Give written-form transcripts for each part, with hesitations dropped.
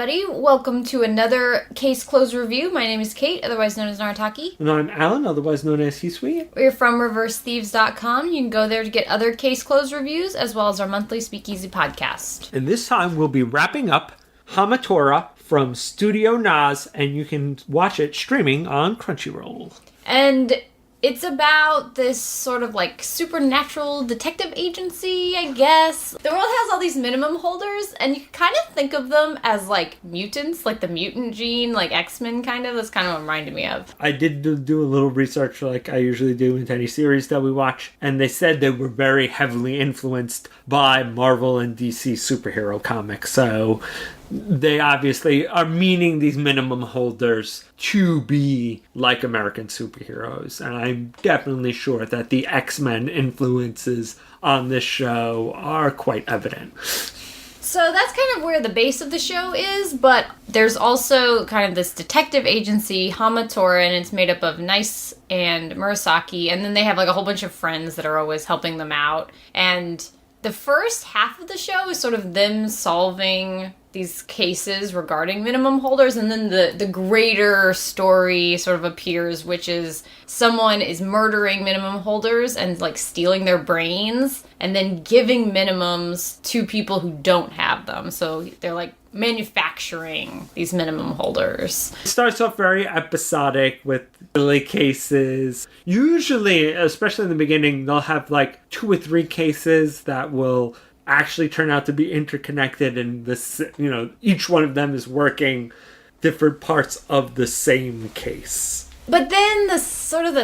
everybody. Welcome to another Case Closed review. My name is Kate, otherwise known as Narataki. And I'm Alan, otherwise known as Hisui. We're from ReverseThieves.com. You can go there to get other Case Closed reviews, as well as our monthly Speakeasy podcast. And this time we'll be wrapping up Hamatora from Studio Naz, and you can watch it streaming on Crunchyroll. And it's about this sort of like supernatural detective agency, I guess. The world has all these minimum holders, and you can kind of think of them as like mutants, like the mutant gene, like X-Men kind of. That's kind of what it reminded me of. I did do a little research like I usually do into any series that we watch, and they said they were very heavily influenced by Marvel and DC superhero comics, so they obviously are meaning these minimum holders to be like American superheroes. And I'm definitely sure that the X-Men influences on this show are quite evident. So that's kind of where the base of the show is, but there's also kind of this detective agency, Hamatora, and it's made up of Nice and Murasaki, and then they have like a whole bunch of friends that are always helping them out. And the first half of the show is sort of them solving these cases regarding minimum holders, and then the greater story sort of appears, which is someone is murdering minimum holders and like stealing their brains and then giving minimums to people who don't have them. So they're like manufacturing these minimum holders. It starts off very episodic with early cases. Usually, especially in the beginning, they'll have like 2 or 3 cases that will actually turn out to be interconnected, and this, each one of them is working different parts of the same case. But then the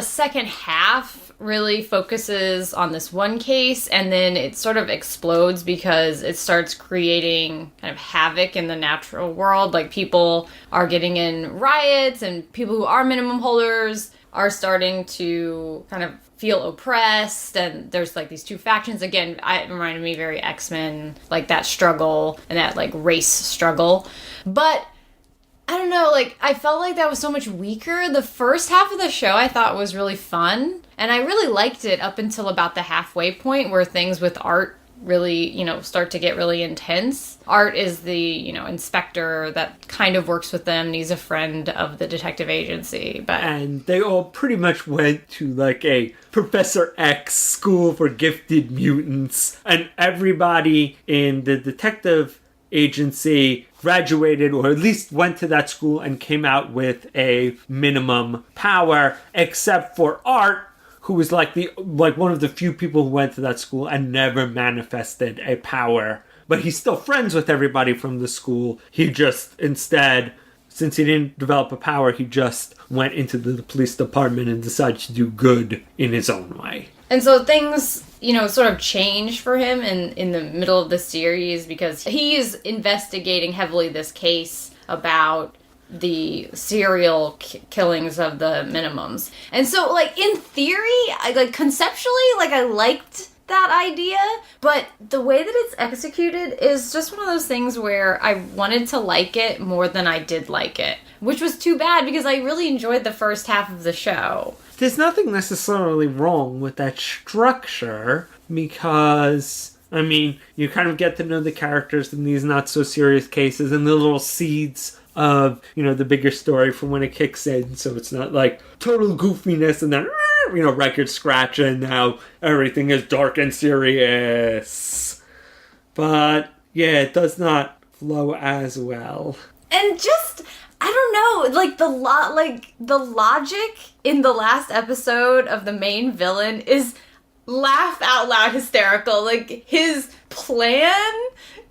second half really focuses on this one case, and then it sort of explodes because it starts creating kind of havoc in the natural world. Like, people are getting in riots, and people who are minimum holders are starting to kind of feel oppressed, and there's like these 2 factions. Again, it reminded me very X-Men, like that struggle and that like race struggle. But I don't know, like I felt like that was so much weaker. The first half of the show I thought was really fun, and I really liked it up until about the halfway point where things with Art really, start to get really intense. Art is the, inspector that kind of works with them, and he's a friend of the detective agency. And they all pretty much went to like a Professor X school for gifted mutants, and everybody in the detective agency graduated, or at least went to that school and came out with a minimum power, except for Art, who was like one of the few people who went to that school and never manifested a power. But he's still friends with everybody from the school. He just, instead, since he didn't develop a power, he just went into the police department and decided to do good in his own way. And so things, sort of change for him in the middle of the series, because he's investigating heavily this case about the serial killings of the minimums. And so, like, in theory, conceptually, I liked that idea, but the way that it's executed is just one of those things where I wanted to like it more than I did like it, which was too bad because I really enjoyed the first half of the show. There's nothing necessarily wrong with that structure, because you kind of get to know the characters in these not so serious cases, and the little seeds of, the bigger story from when it kicks in, so it's not like total goofiness and then, record scratch and now everything is dark and serious. But, yeah, it does not flow as well. And just, I don't know, the logic in the last episode of the main villain is laugh out loud hysterical. Like, his plan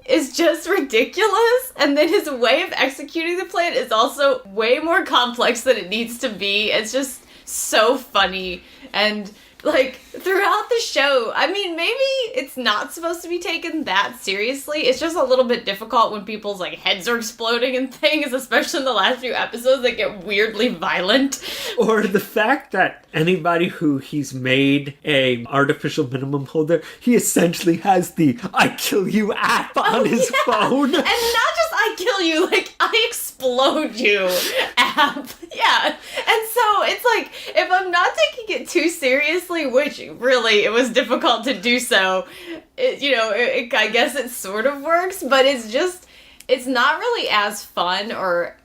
is just ridiculous, and then his way of executing the plan is also way more complex than it needs to be. It's just so funny, and throughout the show, maybe it's not supposed to be taken that seriously. It's just a little bit difficult when people's heads are exploding and things, especially in the last few episodes that get weirdly violent. Or the fact that anybody who he's made a artificial minimum holder, he essentially has the I kill you app on his phone. And not just I kill you, I explode you app. Yeah. And so it's if I'm not taking it too seriously, which really it was difficult to do so, I guess it sort of works, but it's it's not really as fun or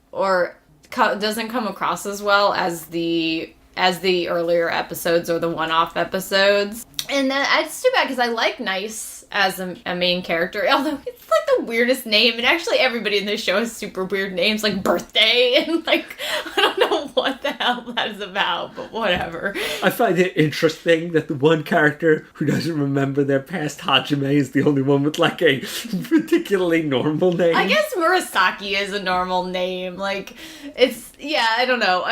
doesn't come across as well as the earlier episodes or the one-off episodes. And it's too bad because I like Nice as a main character, although it's like the weirdest name, and actually everybody in this show has super weird names, like Birthday, and like, I don't know what the hell that is about, but whatever. I find it interesting that the one character who doesn't remember their past Hajime is the only one with like a particularly normal name. I guess Murasaki is a normal name, like, I don't know.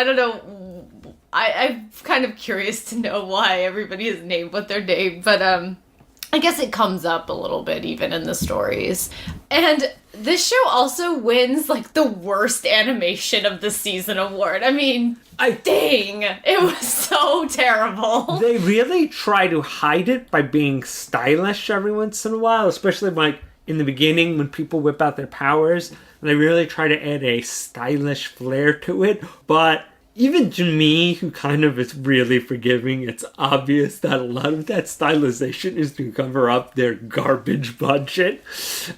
I'm kind of curious to know why everybody is named what they're named, but I guess it comes up a little bit even in the stories. And this show also wins like the worst animation of the season award. I mean, dang, it was so terrible. They really try to hide it by being stylish every once in a while, especially like in the beginning when people whip out their powers. And they really try to add a stylish flair to it, but even to me, who kind of is really forgiving, it's obvious that a lot of that stylization is to cover up their garbage budget.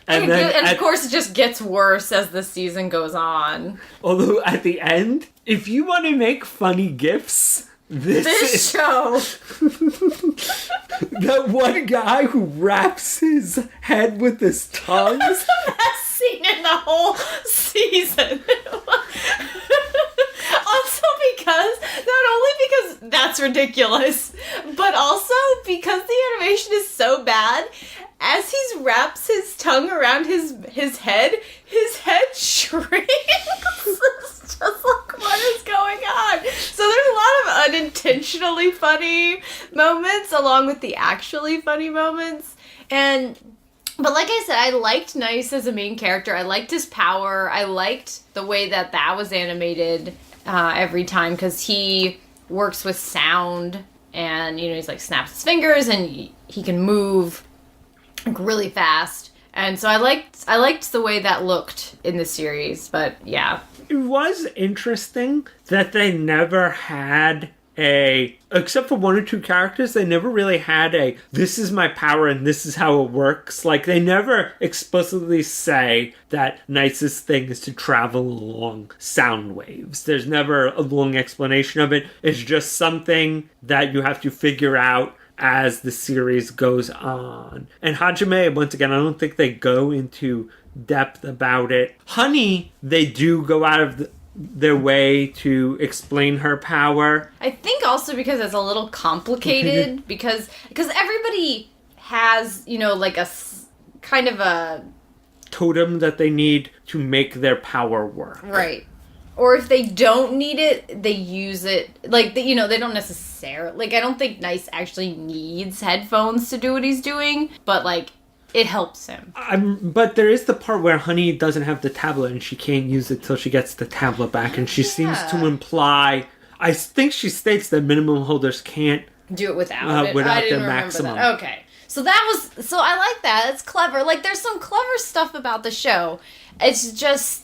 And of course, it just gets worse as the season goes on. Although, at the end, if you want to make funny GIFs, this show. That one guy who wraps his head with his tongue. That was the best scene in the whole season. Also not only because that's ridiculous, but also because the animation is so bad, as he wraps his tongue around his head shrinks. It's just like, what is going on? So there's a lot of unintentionally funny moments along with the actually funny moments. But like I said, I liked Nice as a main character. I liked his power. I liked the way that was animated every time, because he works with sound, and he's like snaps his fingers and he can move like really fast, and so I liked the way that looked in the series. But yeah, it was interesting that they never had except for one or two characters, they never really had this is my power and this is how it works. Like, they never explicitly say that Nice's thing is to travel along sound waves. There's never a long explanation of it. It's just something that you have to figure out as the series goes on. And Hajime, once again, I don't think they go into depth about it. Honey, they do go out of their way to explain her power. I think also because it's a little complicated, because everybody has, like a kind of a totem that they need to make their power work. Right. Or if they don't need it, they use it. Like, they don't necessarily, like, I don't think Nice actually needs headphones to do what he's doing, but like, it helps him. But there is the part where Honey doesn't have the tablet and she can't use it till she gets the tablet back. And she seems to imply, I think she states that minimum holders can't do it without their maximum. That. Okay. So I like that. It's clever. Like, there's some clever stuff about the show. It's just,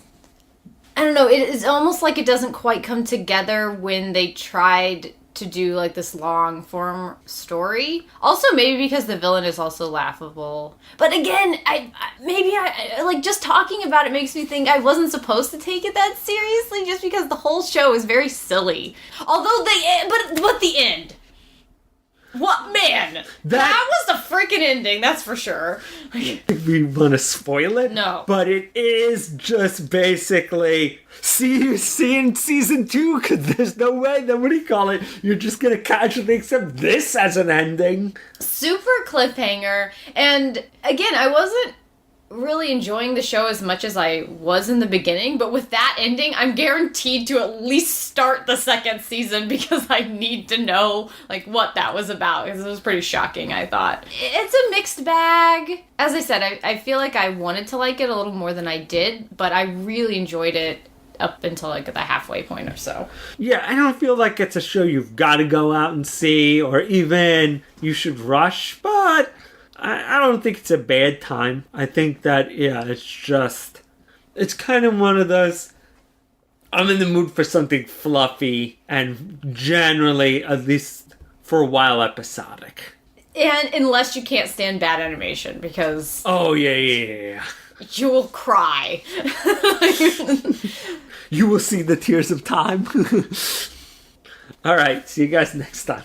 I don't know, it is almost like it doesn't quite come together when they tried to do like this long form story. Also, maybe because the villain is also laughable. But again, I like, just talking about it makes me think I wasn't supposed to take it that seriously, just because the whole show is very silly. Although but the end. What, man? That was the freaking ending, that's for sure. We want to spoil it? No. But it is just basically, see in season 2, because there's no way that, you're just going to casually accept this as an ending. Super cliffhanger. And again, I wasn't really enjoying the show as much as I was in the beginning, but with that ending, I'm guaranteed to at least start the second season, because I need to know like what that was about, because it was pretty shocking, I thought. It's a mixed bag. As I said, I feel like I wanted to like it a little more than I did, but I really enjoyed it up until like the halfway point or so. Yeah, I don't feel like it's a show you've got to go out and see, or even you should rush, but I don't think it's a bad time. I think that, it's kind of one of those, I'm in the mood for something fluffy and generally, at least for a while, episodic. And unless you can't stand bad animation, because... Oh, yeah. You will cry. You will see the tears of time. All right, see you guys next time.